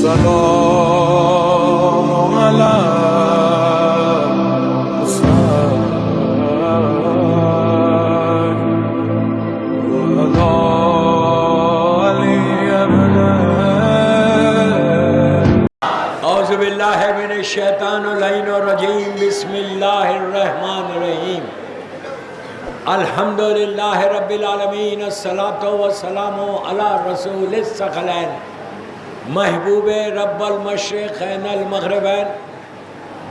السلام على اعوذ باللہ من الشیطان اللعین الرجیم بسم اللہ الرحمن الرحیم الحمدللہ رب العالمین الصلاۃ والسلام علی رسول الثقلین محبوب رب المشرقین المغربین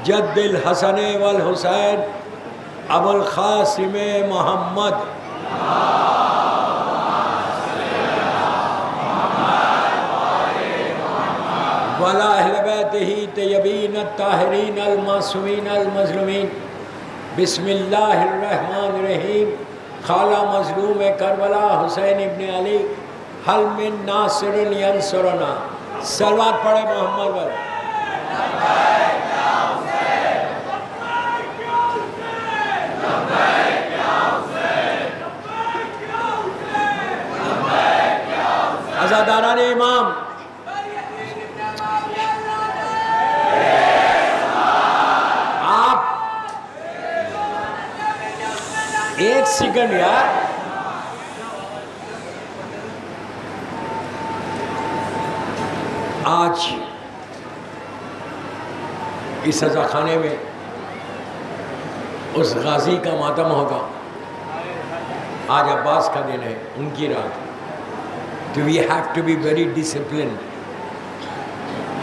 جد الحسن والحسین ابو القاسم محمد وعلی اہل بیتہ طیبین الطاہرین المعصومین المظلومین بسم اللہ الرحمن الرحیم خالہ مظلوم کربلا حسین ابن علی حل من ناصر ینصرنا صلوات پڑھے محمد پر عزاداران امام ایک سیکنڈ یار آج اس سزا خانے میں اس غازی کا ماتم ہوگا. آج عباس کا دن ہے، ان کی رات. تو we have to be very disciplined.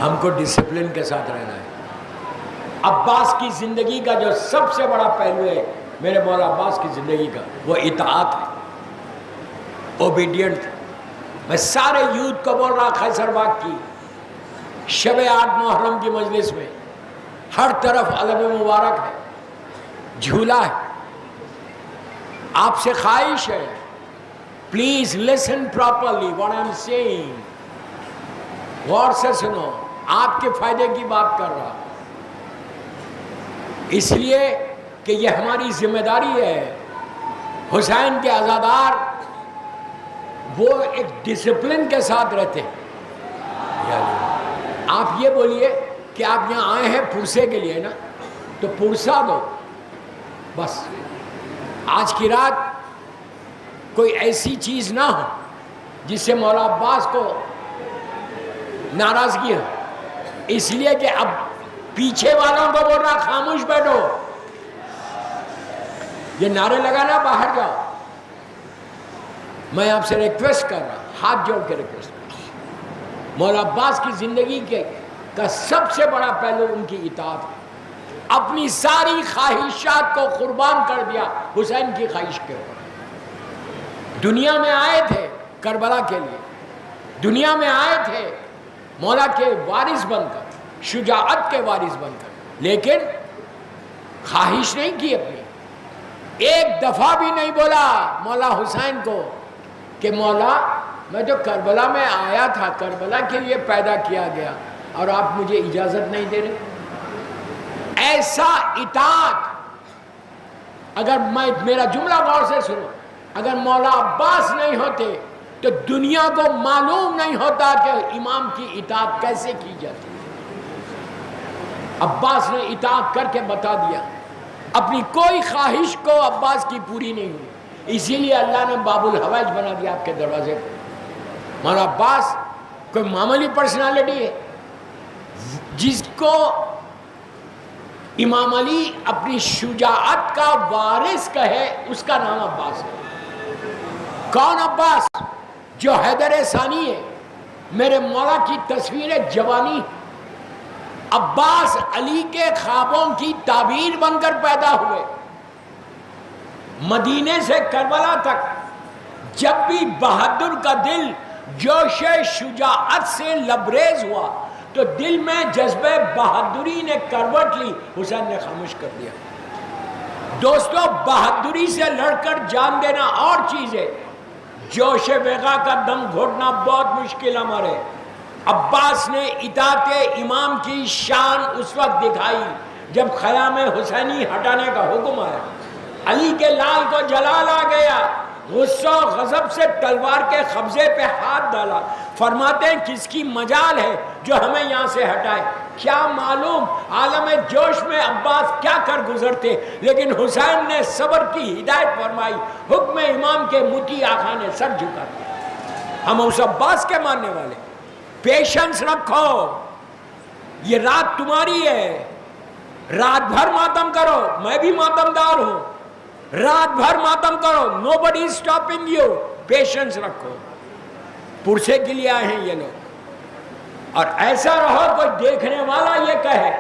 ہم کو ڈسپلن کے ساتھ رہنا ہے. عباس کی زندگی کا جو سب سے بڑا پہلو ہے میرے مولا عباس کی زندگی کا، وہ اطاعت ہے، اوبیڈینٹ. میں سارے یوتھ کو بول رہا خیسر باغ کی شب 8 محرم کی مجلس میں ہر طرف علم مبارک ہے، جھولا ہے. آپ سے خواہش ہے، please listen properly what I am saying. غور سے سنو، آپ کے فائدے کی بات کر رہا. اس لیے کہ یہ ہماری ذمہ داری ہے. حسین کے عزادار وہ ایک ڈسپلن کے ساتھ رہتے ہیں. آپ یہ بولیے کہ آپ یہاں آئے ہیں پرسے کے لیے نا، تو پرسا دو بس. آج کی رات کوئی ایسی چیز نہ ہو جس سے مولا عباس کو ناراضگی ہو. اس لیے کہ اب پیچھے والوں کو بول رہا خاموش بیٹھو، یہ نعرے لگانا باہر جاؤ. میں آپ سے ریکویسٹ کر رہا، ہاتھ جوڑ کے ریکویسٹ کر رہا. مولا عباس کی زندگی کا سب سے بڑا پہلو ان کی اطاعت ہے. اپنی ساری خواہشات کو قربان کر دیا حسین کی خواہش کے اوپر. دنیا میں آئے تھے کربلا کے لیے، دنیا میں آئے تھے مولا کے وارث بن کر، شجاعت کے وارث بن کر، لیکن خواہش نہیں کی اپنی. ایک دفعہ بھی نہیں بولا مولا حسین کو کہ مولا میں تو کربلا میں آیا تھا، کربلا کے لیے پیدا کیا گیا اور آپ مجھے اجازت نہیں دے رہے. ایسا اطاعت. اگر میرا جملہ غور سے سنو، اگر مولا عباس نہیں ہوتے تو دنیا کو معلوم نہیں ہوتا کہ امام کی اطاعت کیسے کی جاتی. عباس نے اطاعت کر کے بتا دیا. اپنی کوئی خواہش کو عباس کی پوری نہیں ہوئی، اسی لیے اللہ نے باب الحوائج بنا دیا آپ کے دروازے کو. مولا عباس کوئی معمولی پرسنالٹی ہے جس کو امام علی اپنی شجاعت کا وارث کہے، اس کا نام عباس ہے. کون عباس؟ جو حیدر ثانی ہے، میرے مولا کی تصویر جوانی. عباس علی کے خوابوں کی تعبیر بن کر پیدا ہوئے. مدینے سے کربلا تک جب بھی بہادر کا دل جوش شجاعت سے لبریز ہوا تو دل میں جذبہ بہادری نے کروٹ لی، حسین نے خاموش کر دیا. دوستو، بہادری سے لڑ کر جان دینا اور چیز ہے، جوش وغیرہ کا دم گھوٹنا بہت مشکل ہمارے. عباس نے اطاعت امام کی شان اس وقت دکھائی جب خیام حسینی ہٹانے کا حکم آیا. علی کے لال کو جلال آ گیا، غصہ و غضب سے تلوار کے قبضے پہ ہاتھ ڈالا. فرماتے ہیں کس کی مجال ہے جو ہمیں یہاں سے ہٹائے. کیا معلوم عالم جوش میں عباس کیا کر گزرتے، لیکن حسین نے صبر کی ہدایت فرمائی. حکم امام کے مطیع آقا نے سر جھکا دیا. ہم اس عباس کے ماننے والے. پیشنس رکھو، یہ رات تمہاری ہے. رات بھر ماتم کرو، میں بھی ماتم دار ہوں. رات بھر ماتم کرو، نو بڈی اسٹاپنگ یو. پیشنس رکھو. پرسے کے لیے آئے ہیں یہ لوگ. اور ایسا رہو کوئی دیکھنے والا یہ کہے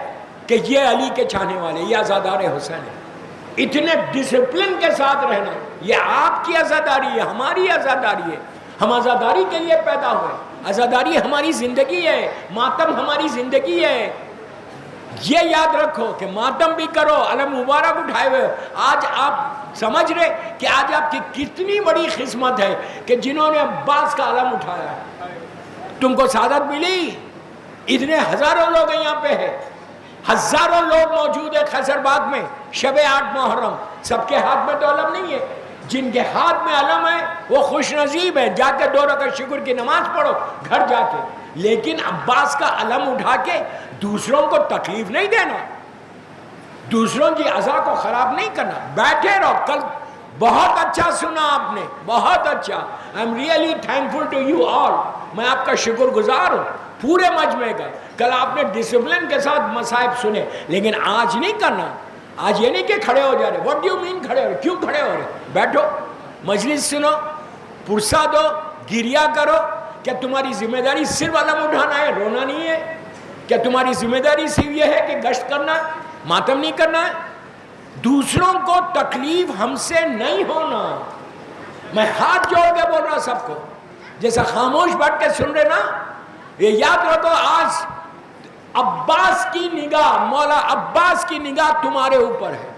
کہ یہ علی کے چاہنے والے، یہ عزادار حسین ہے. اتنے ڈسپلن کے ساتھ رہنا، یہ آپ کی عزاداری ہے، ہماری عزاداری ہے. ہم عزاداری کے لیے پیدا ہوئے. عزاداری ہماری زندگی ہے، ماتم ہماری زندگی ہے. یہ یاد رکھو کہ ماتم بھی کرو، علم مبارک اٹھائے ہوئے. آج آپ سمجھ رہے کہ آج آپ کی کتنی بڑی قسمت ہے کہ جنہوں نے عباس کا علم اٹھایا. تم کو سعادت ملی. اتنے ہزاروں لوگ یہاں پہ ہیں، ہزاروں لوگ موجود ہیں خیصر باغ میں شب 8 محرم. سب کے ہاتھ میں تو علم نہیں ہے. جن کے ہاتھ میں علم ہے وہ خوش نصیب ہے. جا کے 2 رکعت شکر کی نماز پڑھو گھر جا کے. لیکن عباس کا علم اٹھا کے دوسروں کو تکلیف نہیں دینا، دوسروں کی عزا کو خراب نہیں کرنا. بیٹھے رہو. کل بہت اچھا سنا آپ نے، بہت اچھا. I am really thankful to you all. میں آپ کا شکر گزار ہوں پورے مجمع کا. کل آپ نے ڈسپلن کے ساتھ مصائب سنے، لیکن آج نہیں کرنا. آج یہ نہیں کہ کھڑے ہو جا رہے. واٹ ڈو یو مین کھڑے ہو رہے؟ کیوں کھڑے ہو رہے؟ بیٹھو، مجلس سنو، پرسہ دو، گریا کرو. کیا تمہاری ذمہ داری صرف علم اٹھانا ہے، رونا نہیں ہے؟ کیا تمہاری ذمہ داری صرف یہ ہے کہ گشت کرنا ہے، ماتم نہیں کرنا ہے؟ دوسروں کو تکلیف ہم سے نہیں ہونا. میں ہاتھ جوڑ کے بول رہا سب کو، جیسا خاموش بیٹھ کے سن رہے نا، یہ یاد رکھو آج عباس کی نگاہ، مولا عباس کی نگاہ تمہارے اوپر ہے.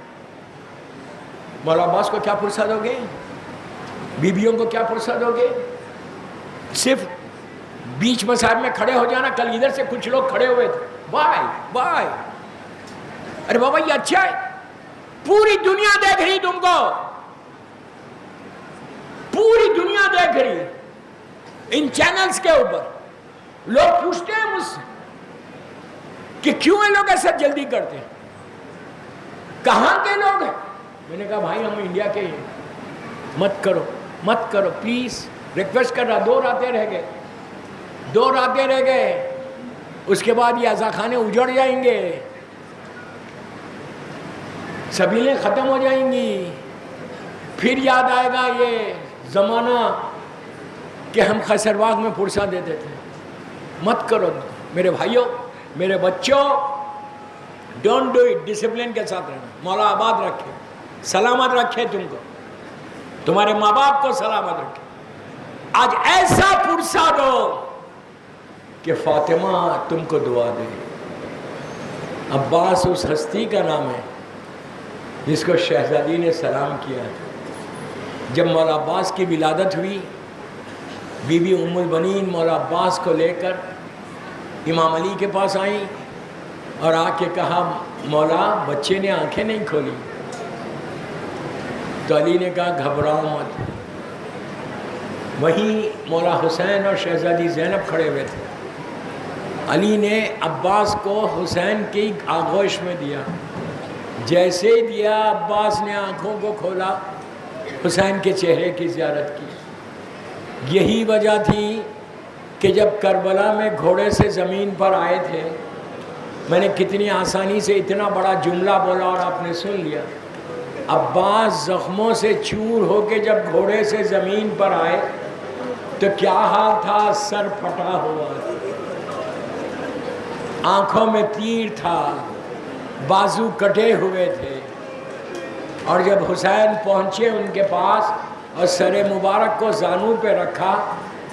مولا عباس کو کیا فرصت دو گے؟ بیویوں کو کیا فرصت دو گے؟ صرف بیچ مسائل میں کھڑے ہو جانا. کل ادھر سے کچھ لوگ کھڑے ہوئے تھے، بھائی ارے بابا یہ اچھا ہے، پوری دنیا دیکھ رہی تم کو، پوری دنیا دیکھ رہی. ان چینلز کے اوپر لوگ پوچھتے ہیں مجھ سے کہ کیوں یہ لوگ ایسا جلدی کرتے ہیں، کہاں کے لوگ ہیں؟ میں نے کہا بھائی ہم انڈیا کے ہیں، مت کرو پلیز، ریکویسٹ کر رہا. 2 راتیں رہ گئے، اس کے بعد یہ عزاخانے اجڑ جائیں گے، سبیلیں ختم ہو جائیں گی. پھر یاد آئے گا یہ زمانہ کہ ہم خیصر باغ میں پرسہ دیتے تھے. مت کرو میرے بھائیوں، میرے بچوں، ڈونٹ ڈو اٹ. ڈسپلن کے ساتھ رہنا. مولا آباد رکھے، سلامت رکھے تم کو، تمہارے ماں باپ کو سلامت رکھے. آج ایسا پرسہ دو کہ فاطمہ تم کو دعا دے. عباس اس ہستی کا نام ہے جس کو شہزادی نے سلام کیا. جب مولا عباس کی ولادت ہوئی، بی بی ام البنین مولا عباس کو لے کر امام علی کے پاس آئیں اور آ کے کہا مولا بچے نے آنکھیں نہیں کھولی. تو علی نے کہا گھبراؤ مت. وہیں مولا حسین اور شہزادی زینب کھڑے ہوئے تھے. علی نے عباس کو حسین کی آغوش میں دیا. جیسے ہی دیا عباس نے آنکھوں کو کھولا، حسین کے چہرے کی زیارت کی. یہی وجہ تھی کہ جب کربلا میں گھوڑے سے زمین پر آئے تھے، میں نے کتنی آسانی سے اتنا بڑا جملہ بولا اور آپ نے سن لیا. عباس زخموں سے چور ہو کے جب گھوڑے سے زمین پر آئے تو کیا حال تھا؟ سر پھٹا ہوا، آنکھوں میں تیر تھا، بازو کٹے ہوئے تھے. اور جب حسین پہنچے ان کے پاس اور سر مبارک کو زانو پہ رکھا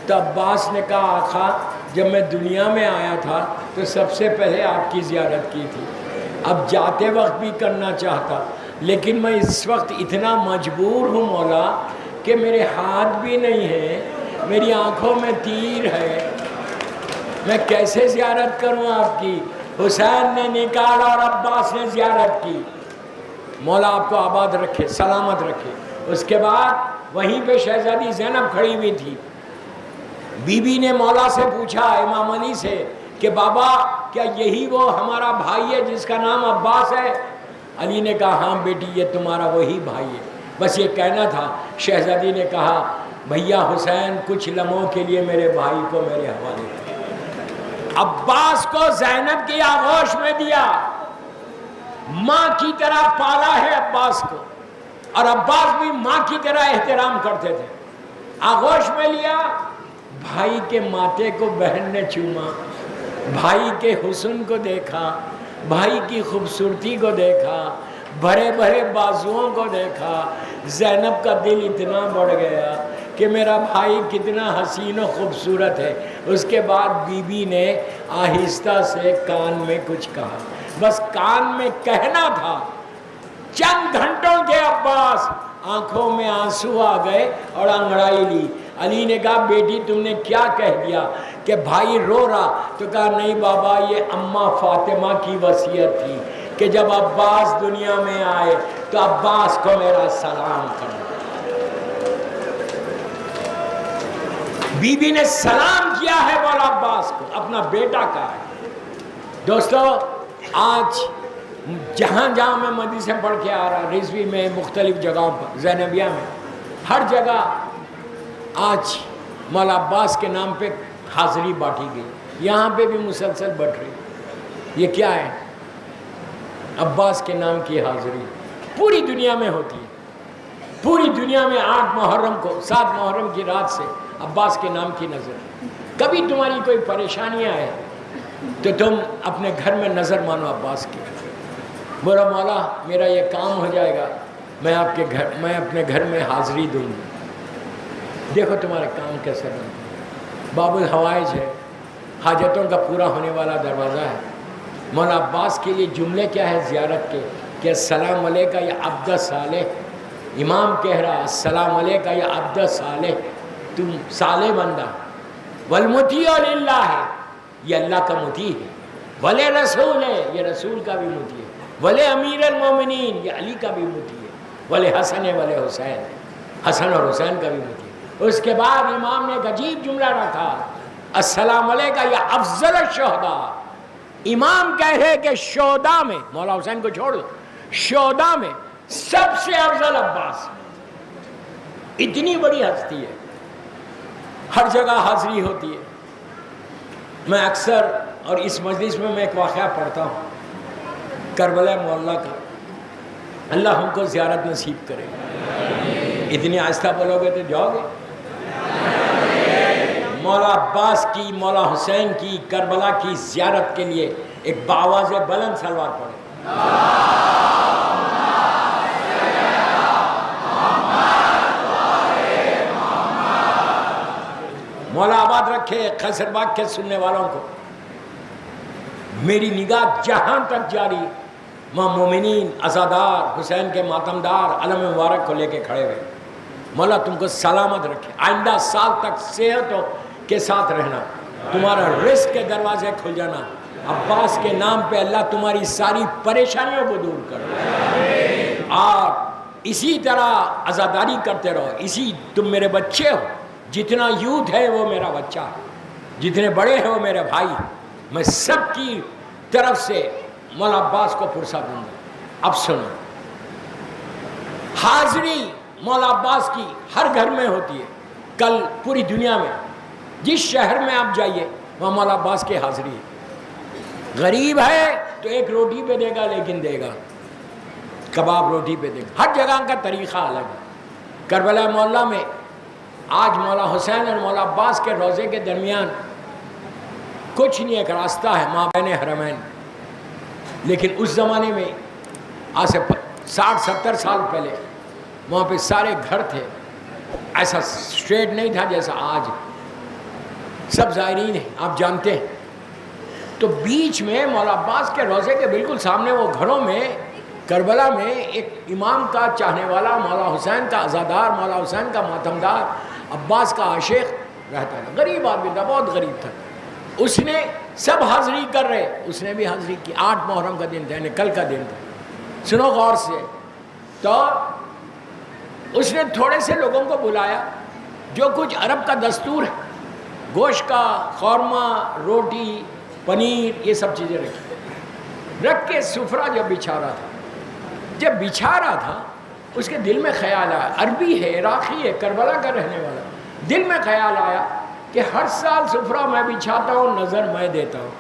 تو عباس نے کہا آقا جب میں دنیا میں آیا تھا تو سب سے پہلے آپ کی زیارت کی تھی، اب جاتے وقت بھی کرنا چاہتا، لیکن میں اس وقت اتنا مجبور ہوں مولا کہ میرے ہاتھ بھی نہیں ہیں، میری آنکھوں میں تیر ہے، میں کیسے زیارت کروں آپ کی؟ حسین نے نکالا اور عباس نے زیارت کی. مولا آپ کو آباد رکھے، سلامت رکھے. اس کے بعد وہیں پہ شہزادی زینب کھڑی ہوئی تھی. بی بی نے مولا سے پوچھا، امام علی سے، کہ بابا کیا یہی وہ ہمارا بھائی ہے جس کا نام عباس ہے؟ علی نے کہا ہاں بیٹی یہ تمہارا وہی بھائی ہے، بس یہ کہنا تھا. شہزادی نے کہا بھیا حسین کچھ لمحوں کے لیے میرے بھائی کو میرے حوالے کر. عباس کو زینب کی آغوش میں دیا، ماں کی طرح پالا ہے عباس کو، اور عباس بھی ماں کی طرح احترام کرتے تھے. آغوش میں لیا، بھائی کے ماتھے کو بہن نے چوما، بھائی کے حسن کو دیکھا، بھائی کی خوبصورتی کو دیکھا، بھرے بھرے بازوؤں کو دیکھا. زینب کا دل اتنا بڑھ گیا کہ میرا بھائی کتنا حسین و خوبصورت ہے. اس کے بعد بی بی نے آہستہ سے کان میں کچھ کہا، بس کان میں کہنا تھا. چند گھنٹوں کے عباس آنکھوں میں آنسو آ گئے اور انگڑائی لی. علی نے کہا بیٹی تم نے کیا کہہ دیا؟ کہ بھائی رو رہا. تو کہا نہیں بابا یہ اماں فاطمہ کی وصیت تھی کہ جب عباس دنیا میں آئے تو عباس کو میرا سلام کرنا. بی بی نے سلام کیا ہے مولا عباس کو، اپنا بیٹا کہا ہے. دوستو آج جہاں جہاں میں مدرسے پڑھ کے آ رہا، رضوی میں، مختلف جگہوں پر، زینبیہ میں، ہر جگہ آج مولا عباس کے نام پہ حاضری بانٹی گئی. یہاں پہ بھی مسلسل بٹ رہی. یہ کیا ہے؟ عباس کے نام کی حاضری پوری دنیا میں ہوتی ہے. پوری دنیا میں 8 محرم کو، 7 محرم کی رات سے عباس کے نام کی نظر. کبھی تمہاری کوئی پریشانیاں ہے تو تم اپنے گھر میں نظر مانو عباس کی. بولا مولا میرا یہ کام ہو جائے گا، میں اپنے گھر میں حاضری دوں گی. دیکھو تمہارے کام کیسے بنتے ہیں. باب الحوائج ہے، حاجتوں کا پورا ہونے والا دروازہ ہے. مولا عباس کے لیے جملے کیا ہے زیارت کے کہ السلام علیکہ یا عبد صالح. امام کہہ رہا السلام علیکہ یا عبد صالح، تم صالح بندہ. والمطیع للہ ہے، یہ اللہ کا مطیع ہے. ولی رسول ہے، یہ رسول کا بھی مطیع ہے. ولی امیر المومنین، یہ علی کا بھی مطیع ہے. ولی حسن ولی حسین، حسن اور حسین کا بھی مطیع ہے. اس کے بعد امام نے ایک عجیب جملہ رکھا السلام علیکہ یا افضل الشہداء. امام کہہ رہے کہ شہداء میں، مولا حسین کو چھوڑ دو، شہداء میں سب سے افضل عباس. اتنی بڑی ہستی ہے، ہر جگہ حاضری ہوتی ہے. میں اکثر اور اس مجلس میں ایک واقعہ پڑھتا ہوں کربلا معلیٰ کا. اللہ ہم کو زیارت نصیب کرے. اتنی آہستہ بولو گے تو جاؤ گے. مولا عباس کی، مولا حسین کی کربلا کی زیارت کے لیے ایک بآواز بلند سلوات پڑھیں. مولا آباد رکھے قصر باغ کے سننے والوں کو. میری نگاہ جہاں تک جاری، ماں مومنین، عزادار، حسین کے ماتمدار علم مبارک کو لے کے کھڑے ہوئے. مولا تم کو سلامت رکھے، آئندہ سال تک صحت کے ساتھ رہنا، تمہارا رزق کے دروازے کھل جانا. عباس کے نام پہ اللہ تمہاری ساری پریشانیوں کو دور کر. اور اسی طرح عزاداری کرتے رہو. تم میرے بچے ہو، جتنا یوتھ ہے وہ میرا بچہ ہے، جتنے بڑے ہیں وہ میرے بھائی. میں سب کی طرف سے مولا عباس کو فرصت دوں گا. اب سنو، حاضری مولا عباس کی ہر گھر میں ہوتی ہے. کل پوری دنیا میں جس شہر میں آپ جائیے وہاں مولا عباس کی حاضری ہے. غریب ہے تو ایک روٹی پہ دے گا، لیکن دے گا کباب روٹی پہ دے گا. ہر جگہ کا طریقہ الگ ہے. کربلا معلیٰ میں آج مولا حسین اور مولا عباس کے روضے کے درمیان کچھ نہیں، ایک راستہ ہے مابین حرمین. لیکن اس زمانے میں آج سے 60-70 سال پہلے وہاں پہ سارے گھر تھے. ایسا اسٹریٹ نہیں تھا جیسا آج. سب زائرین ہیں، آپ جانتے ہیں. تو بیچ میں مولا عباس کے روضے کے بالکل سامنے وہ گھروں میں کربلا میں ایک امام کا چاہنے والا، مولا حسین کا عزادار، مولا حسین کا ماتمدار، عباس کا عاشق رہتا تھا. غریب آدمی تھا، بہت غریب تھا. اس نے سب حاضری کر رہے، اس نے بھی حاضری کی. 8 محرم کا دن تھا، یعنی کل کا دن تھا. سنو غور سے. تو اس نے تھوڑے سے لوگوں کو بلایا، جو کچھ عرب کا دستور ہے، گوشت کا قورمہ، روٹی، پنیر، یہ سب چیزیں رکھ کے سفرہ جب بچھا رہا تھا، جب بچھا رہا تھا اس کے دل میں خیال آیا، عربی ہے، عراقی ہے، کربلا کا رہنے والا، دل میں خیال آیا کہ ہر سال سفرہ میں بچھاتا ہوں، نظر میں دیتا ہوں،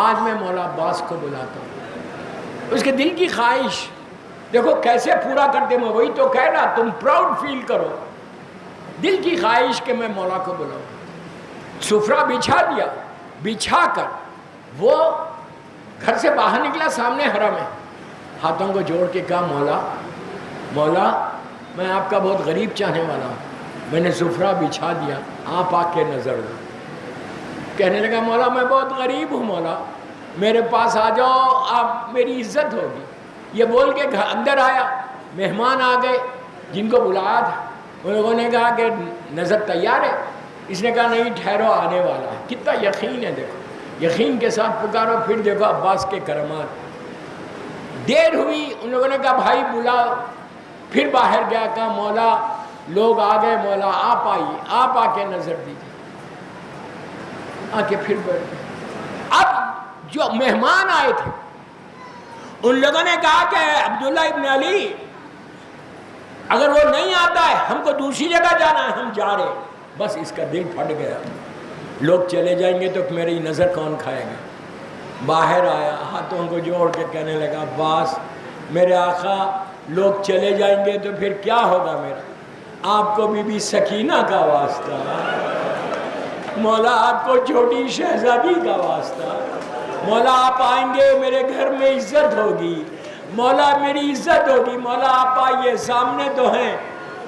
آج میں مولا عباس کو بلاتا ہوں۔ اس کے دل کی خواہش دیکھو کیسے پورا کرتے، میں وہی تو کہہ رہا، تم پراؤڈ فیل کرو، دل کی خواہش کہ میں مولا کو بلاؤں۔ سفرہ بچھا دیا، بچھا کر وہ گھر سے باہر نکلا، سامنے حرم ہے، ہاتھوں کو جوڑ کے کہا مولا میں آپ کا بہت غریب چاہنے والا ہوں، میں نے سفرہ بچھا دیا، آپ آ کے نظر دو۔ کہنے لگا مولا میں بہت غریب ہوں، مولا میرے پاس آ جاؤ، آپ میری عزت ہوگی۔ یہ بول کے اندر آیا، مہمان آ گئے جن کو بلایا تھا، ان لوگوں نے کہا کہ نظر تیار ہے؟ اس نے کہا نہیں، ٹھہرو، آنے والا ہے۔ کتنا یقین ہے، دیکھو یقین کے ساتھ پکارو، پھر دیکھو عباس کے کرامات۔ دیر ہوئی، ان لوگوں نے کہا بھائی بلاؤ، پھر باہر گیا، کہا مولا لوگ آ گئے، مولا آپ آئیے، آپ آ کے نظر دیجیے، آ کے پھر بیٹھ گئے۔ اب جو مہمان آئے تھے ان لوگوں نے کہا کہ عبداللہ ابن علی اگر وہ نہیں آتا ہے ہم کو دوسری جگہ جانا ہے، ہم جا رہے۔ بس اس کا دل پھٹ گیا، لوگ چلے جائیں گے تو میری نظر کون کھائے گا۔ باہر آیا، ہاتھوں کو جوڑ کے کہنے لگا عباس میرے آقا لوگ چلے جائیں گے تو پھر کیا ہوگا میرا، آپ کو بی بی سکینہ کا واسطہ، مولا آپ کو چھوٹی شہزادی کا واسطہ، مولا آپ آئیں گے میرے گھر میں عزت ہوگی، مولا میری عزت ہوگی، مولا آپ آئیے، سامنے تو ہیں۔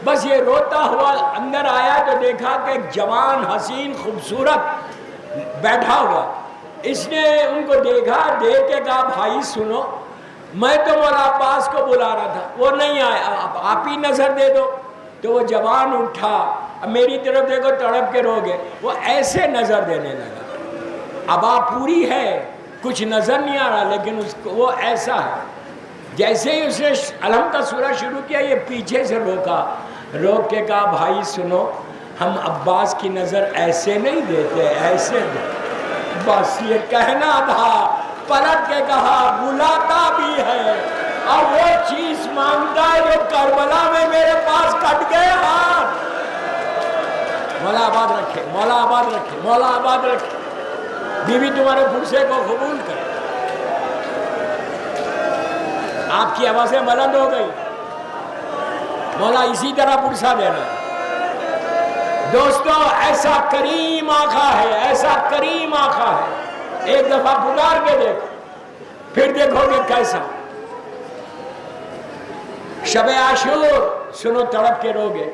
بس یہ روتا ہوا اندر آیا تو دیکھا کہ ایک جوان حسین خوبصورت بیٹھا ہوا، اس نے ان کو دیکھا، دیکھ کے کہا بھائی سنو، میں تو مولا عباس کو بلا رہا تھا، وہ نہیں آیا، آپ ہی نظر دے دو۔ تو وہ جوان اٹھا، میری طرف دیکھو، تڑپ کے رو گئے، وہ ایسے نظر دینے لگا، ابا پوری ہے، کچھ نظر نہیں آ رہا، لیکن اس کو وہ ایسا ہے۔ جیسے ہی اس نے الحمد کا سورہ شروع کیا، یہ پیچھے سے روک کے کہا بھائی سنو، ہم عباس کی نظر ایسے نہیں دیتے، ایسے دیتے۔ بس یہ کہنا تھا، پلٹ کے کہا بلاتا بھی ہے اور وہ چیز مانگتا ہے جو کربلا میں میرے پاس کٹ گئے ہاتھ۔ مولا آباد رکھے، مولا آباد رکھے، مولا آباد رکھے، بیوی تمہارے پرسے کو قبول کرے۔ آپ کی آوازیں بلند ہو گئی، مولا اسی طرح پرسا دینا۔ دوستو ایسا کریم آقا ہے، ایسا کریم آقا ہے، ایک دفعہ پکار کے دیکھو، پھر دیکھو گے کیسا۔ شب عاشور سنو، تڑپ کے روگے،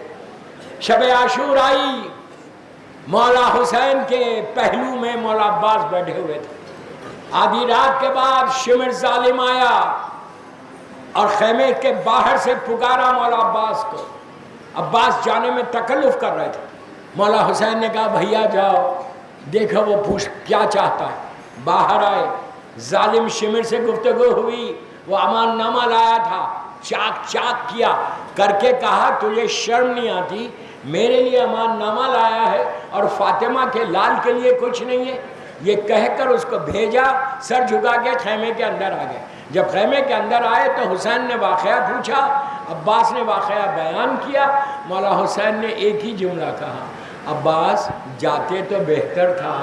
شب عاشور آئی، مولا حسین کے پہلو میں مولا عباس بیٹھے ہوئے تھے۔ آدھی رات کے بعد شمر ظالم آیا اور خیمے کے باہر سے پکارا مولا عباس کو۔ عباس جانے میں تکلف کر رہے تھے، مولا حسین نے کہا بھیا جاؤ دیکھو وہ پوچھ کیا چاہتا ہے۔ باہر آئے، ظالم شمر سے گفتگو ہوئی، وہ امان نامہ لایا تھا، چاک چاک کیا، کر کے کہا تجھے شرم نہیں آتی، میرے لیے امان نامہ لایا ہے اور فاطمہ کے لال کے لیے کچھ نہیں ہے؟ یہ کہہ کر اس کو بھیجا، سر جھکا کے خیمے کے اندر آ گئے۔ جب خیمے کے اندر آئے تو حسین نے واقعہ پوچھا، عباس نے واقعہ بیان کیا۔ مولا حسین نے ایک ہی جملہ کہا، عباس جاتے تو بہتر تھا،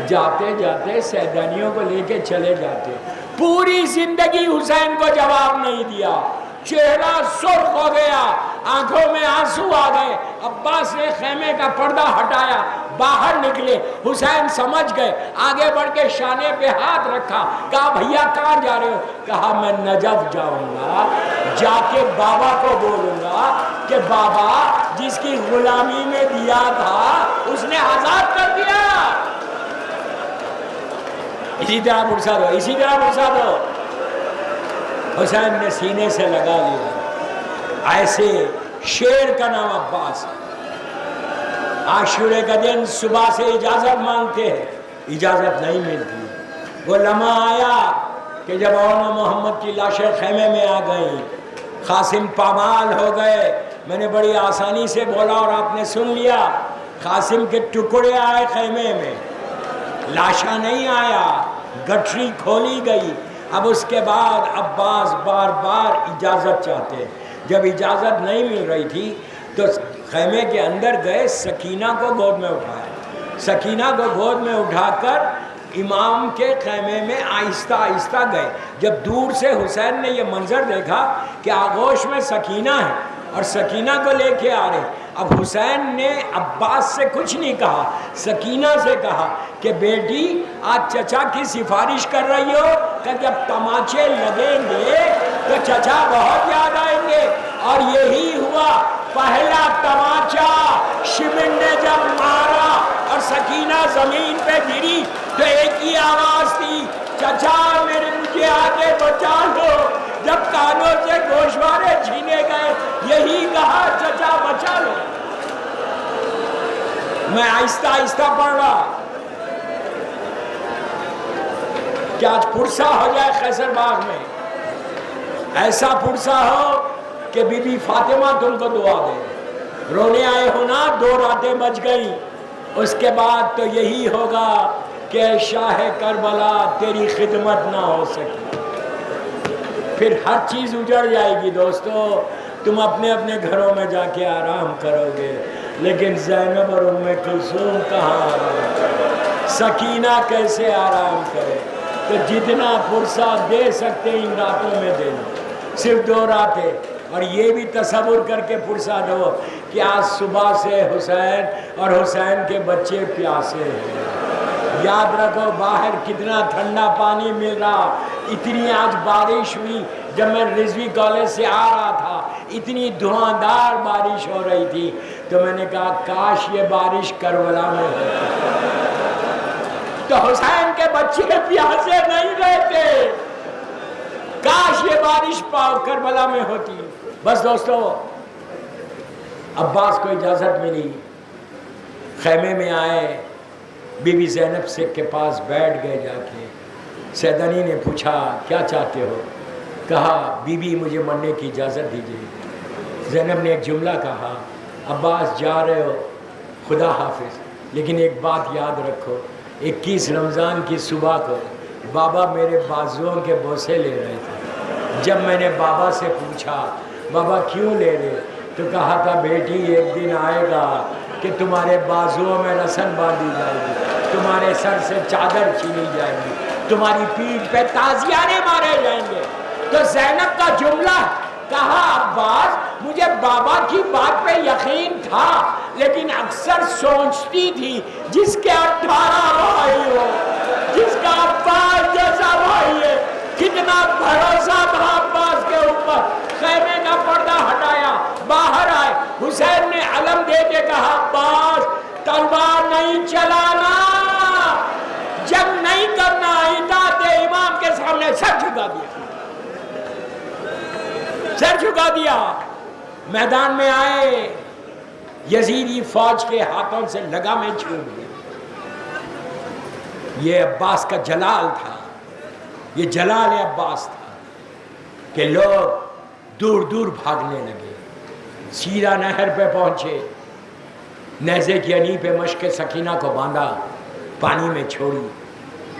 جاتے جاتے سیدانیوں کو لے کے چلے جاتے۔ پوری زندگی حسین کو جواب نہیں دیا، چہرہ سرخ ہو گیا، آنکھوں میں آنسو آ گئے۔ عباس نے خیمے کا پردہ ہٹایا، باہر نکلے، حسین سمجھ گئے، آگے بڑھ کے شانے پہ ہاتھ رکھا، کہا بھیا کہاں جا رہے ہو؟ کہا میں نجف جاؤں گا، جا کے بابا کو بولوں گا کہ بابا جس کی غلامی میں دیا تھا اس نے آزاد کر دیا۔ اسی طرح پرسا دو، اسی طرح پرسا دو۔ حسین نے سینے سے لگا لیا، ایسے شیر کا نام عباس۔ عاشورے کا دن صبح سے اجازت مانگتے ہیں، اجازت نہیں ملتی۔ وہ لمحہ آیا کہ جب اون محمد کی لاشیں خیمے میں آ گئیں، قاسم پامال ہو گئے، میں نے بڑی آسانی سے بولا اور آپ نے سن لیا. قاسم کے ٹکڑے آئے خیمے میں، لاشا نہیں آیا، گٹھری کھولی گئی. اب اس کے بعد عباس بار بار اجازت چاہتے. جب اجازت نہیں مل رہی تھی تو خیمے کے اندر گئے، سکینہ کو گود میں اٹھایا. سکینہ کو گود میں اٹھا کر امام کے خیمے میں آہستہ آہستہ گئے. جب دور سے حسین نے یہ منظر دیکھا کہ آغوش میں سکینہ ہے اور سکینہ کو لے کے آ رہے. اب حسین نے عباس سے کچھ نہیں کہا، سکینہ سے کہا کہ بیٹی آج چچا کی سفارش کر رہی ہو کہ جب تماچے لگیں گے تو چچا بہت یاد آئیں گے. اور یہی ہوا. پہلا تماچا شمن نے جب مارا اور سکینہ زمین پہ گری تو ایک ہی آواز تھی، چچا مجھے آگے بچا لو. جب کانوں سے گوشوارے چھینے گئے یہی کہا، چچا بچا لو. میں آہستہ آہستہ پڑھ رہا کہ آج پرسا ہو جائے قیصر باغ میں، ایسا پرسا ہو کہ بی بی فاطمہ تم کو دعا دے. رونے آئے ہو نا، 2 راتیں بچ گئیں. اس کے بعد تو یہی ہوگا کہ شاہ کربلا تیری خدمت نہ ہو سکی. پھر ہر چیز اجڑ جائے گی. دوستو تم اپنے اپنے گھروں میں جا کے آرام کرو گے، لیکن زینب اور ام کلثوم کہاں آرام کرے؟ سکینہ کیسے آرام کرے؟ تو جتنا فرصہ دے سکتے ان راتوں میں دے دو، صرف 2 راتیں. اور یہ بھی تصور کر کے فرصہ دو کہ آج صبح سے حسین اور حسین کے بچے پیاسے ہیں. یاد رکھو باہر کتنا ٹھنڈا پانی مل رہا. اتنی آج بارش ہوئی، جب میں رضوی کالج سے آ رہا تھا اتنی دھواندار بارش ہو رہی تھی تو میں نے کہا کاش یہ بارش کربلا میں ہوتی تو حسین کے بچے پیاسے نہیں رہتے. کاش یہ بارش کربلا میں ہوتی. بس دوستو عباس کو اجازت ملی، خیمے میں آئے، بی بی زینب سے کے پاس بیٹھ گئے. جا کے سیدانی نے پوچھا کیا چاہتے ہو؟ کہا بی بی مجھے مرنے کی اجازت دیجیے. زینب نے ایک جملہ کہا، عباس جا رہے ہو خدا حافظ، لیکن ایک بات یاد رکھو، 21 رمضان کی صبح کو بابا میرے بازوؤں کے بوسے لے رہے تھے. جب میں نے بابا سے پوچھا بابا کیوں لے رہے تو کہا تھا بیٹی ایک دن آئے گا کہ تمہارے بازوؤں میں رسن باندھی جائے گی، تمہارے سر سے چادر چھینی جائے گی، تمہاری پیٹھ پہ تازیانے مارے جائیں گے. تو زینب کا جملہ کہا عباس مجھے بابا کی بات پہ یقین تھا، لیکن اکثر سوچتی تھی جس کے 18 بھائی ہو، جس کا عباس جیسا بھائی ہے، کتنا بھروسہ تھا عباس کے اوپر. خیمے کا پردہ ہٹایا، باہر آئے. حسین نے علم دے کے کہا عباس تلوار نہیں چلانا، جنگ نہیں کرنا، اطاعت امام کے سامنے سر جھکا دیا، سر جھکا دیا. میدان میں آئے، یزیدی فوج کے ہاتھوں سے لگامیں چھوٹ گئی. یہ عباس کا جلال تھا، یہ جلال عباس تھا کہ لوگ دور دور بھاگنے لگے. سیرا نہر پہ پہنچے، نیزے کی انی پہ مشق سکینہ کو باندھا، پانی میں چھوڑی.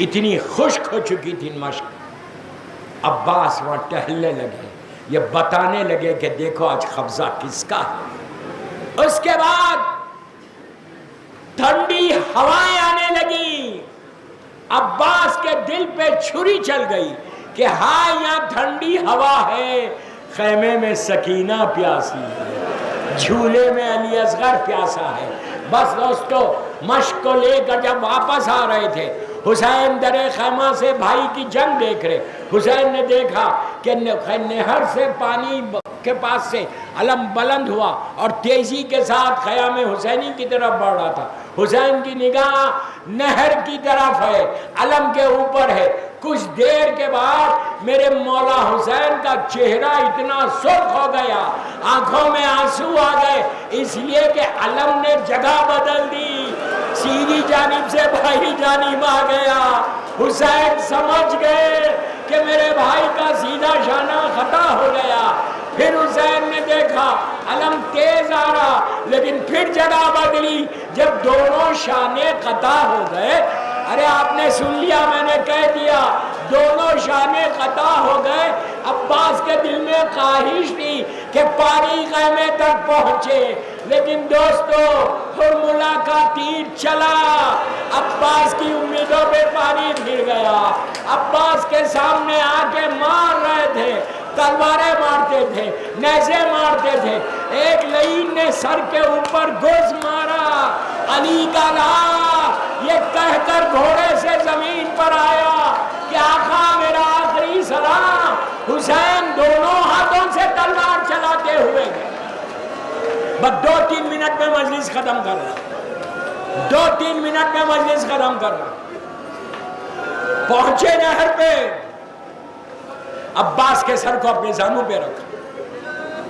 اتنی خشک ہو چکی تھی مشق. عباس وہاں ٹہلنے لگے، یہ بتانے لگے کہ دیکھو آج قبضہ کس کا ہے. اس کے بعد ٹھنڈی ہوائیں آنے لگی. عباس کے دل پہ چھری چل گئی کہ ہاں یہاں ٹھنڈی ہوا ہے، خیمے میں سکینہ پیاسی ہے، جھولے میں علی اصغر پیاسا ہے. بس دوستو مشق کو لے کر جب واپس آ رہے تھے، حسین در خیمہ سے بھائی کی جنگ دیکھ رہے. حسین نے دیکھا کہ نہر سے پانی کے پاس سے علم بلند ہوا اور تیزی کے ساتھ خیام حسینی کی طرف بڑھ رہا تھا. حسین کی نگاہ نہر کی طرف ہے، علم کے اوپر ہے. کچھ دیر کے بعد میرے مولا حسین کا چہرہ اتنا سرخ ہو گیا، آنکھوں میں آنسو آ گئے، اس لیے کہ علم نے جگہ بدل دی. سیدھی جانب سے بھائی جانب آ گیا. حسین سمجھ گئے کہ میرے بھائی کا سیدھا شانہ خطا ہو گیا. پھر حسین نے دیکھا رہا, علم تیز آ رہا, لیکن پھر جگہ بدلی جب دونوں شانے قطع ہو گئے. ارے آپ نے سن لیا, میں نے کہہ دیا, دونوں شانے قطع ہو گئے. عباس کے دل میں خواہش تھی کہ پانی خیمے تک پہنچے, لیکن دوستو ہرملا کا تیر چلا, عباس کی امیدوں پہ پانی پھر گیا. عباس کے سامنے آ کے مار رہے تھے, تلواریں مارتے تھے, نیزے مارتے تھے. ایک لعین نے سر کے اوپر گوز مارا, علی کا لا یہ کہہ کر گھوڑے سے زمین پر آیا کہ آقا میرا آخری سلام. حسین دونوں ہاتھوں سے تلوار چلاتے ہوئے گئے. بس 2-3 منٹ میں مجلس ختم کرنا, 2-3 منٹ میں مجلس ختم کرنا. پہنچے نہر پہ, عباس کے سر کو اپنے زانوں پہ رکھا,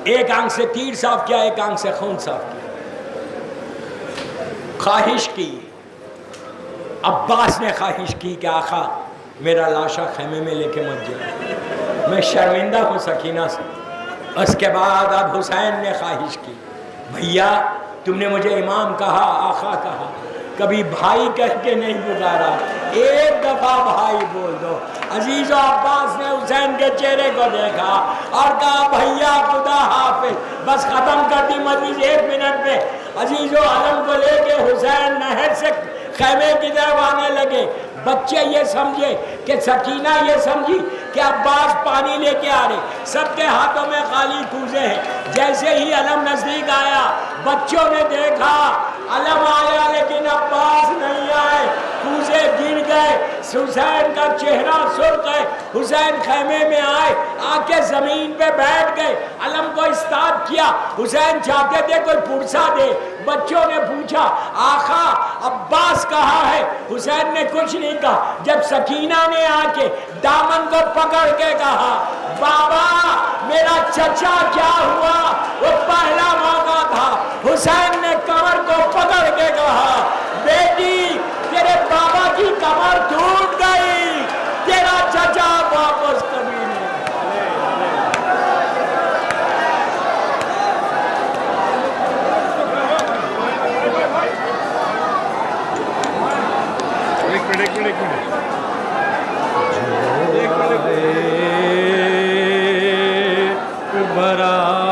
ایک آنکھ سے تیر صاف کیا, ایک آنکھ سے خون صاف کیا. خواہش کی, عباس نے خواہش کی کہ آقا میرا لاشا خیمے میں لے کے مت جائے, میں شرمندہ ہوں سکینہ سے. اس کے بعد اب حسین نے خواہش کی, بھیا تم نے مجھے امام کہا, آقا کہا, کبھی بھائی کہہ کے نہیں گزارا, ایک دفعہ بھائی بول دو. عزیز و عباس نے حسین کے چہرے کو دیکھا اور کہا بھیا خدا حافظ. بس ختم کر دی مجلس 1 منٹ میں. عزیز و علم کو لے کے حسین نہر سے خیمے کی طرف آنے لگے. بچے یہ سمجھے کہ سکینہ یہ سمجھی کہ عباس پانی لے کے آ رہے, سب کے ہاتھوں میں خالی کوزے ہیں. جیسے ہی علم نزدیک آیا, بچوں نے دیکھا علم آیا لیکن عباس نہیں آئے, کوزے گر گئے. حسین کا چہرہ سرخ ہے. حسین خیمے میں آئے, آ کے زمین پہ بیٹھ گئے. علم کو استاد کیا, حسین چاہتے تھے کوئی پرسا دے. بچوں نے پوچھا آقا عباس کہاں ہے, حسین نے کچھ نہیں کہا. جب سکینہ نے آ کے دامن کو پکڑ کے کہا بابا میرا چچا کیا ہوا, وہ پہلا موقع تھا. حسین نے کمر کو پکڑ کے کہا بیٹی تیرے بابا کی کمر ٹوٹ گئی, تیرا چچا واپس کبھی نہیں. برا